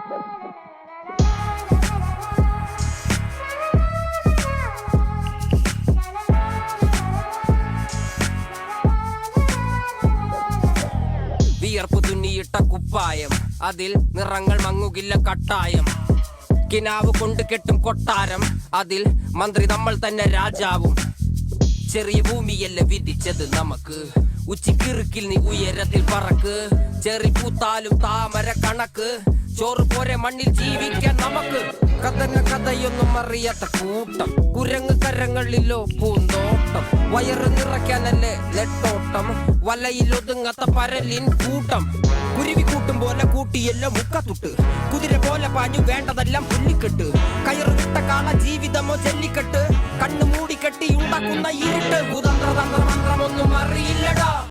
വിയർപ്പ് തുന്നിയിട്ട കുപ്പായം, അതിൽ നിറങ്ങൾ മങ്ങുകില്ല കട്ടായം. കിനാവ് കൊണ്ട് കെട്ടും കൊട്ടാരം, അതിൽ മന്ത്രി നമ്മൾ തന്നെ രാജാവും. ചെറിയ ഭൂമിയല്ല വിധിച്ചത് നമുക്ക്, ഉച്ചിക്കിറുക്കിൽ നീ ഉയരത്തിൽ പറക്ക്. ചെറി പൂത്താലും താമര കണക്ക്, ചോറ് പോരെ മണ്ണിൽ ജീവിക്കാൻ നമുക്ക്. കഥന കഥയൊന്നും അറിയാത്ത കൂട്ടം, കുരങ്ങ് കരങ്ങളിലോ പൂന്തോട്ടം. വയറ് നിറയ്ക്കാനല്ലേ നെട്ടോട്ടം, വലയിൽ ഒതുങ്ങാത്ത പരലിൻ കൂട്ടം. കുരുവി കൂട്ടും പോലെ കൂട്ടിയല്ലോ മുക്കത്തുട്ട്, കുതിര പോലെ പാഞ്ഞു വേണ്ടതെല്ലാം പുല്ലിക്കെട്ട്. കയറ് വിട്ട കാള ജീവിതമോ ജല്ലിക്കെട്ട്, കണ്ണു മൂടിക്കെട്ടി ഉണ്ടാക്കുന്ന ഇരുട്ട്. കുതന്ത്രതന്ത്രമന്ത്രമൊന്നും അറിയില്ലടാ.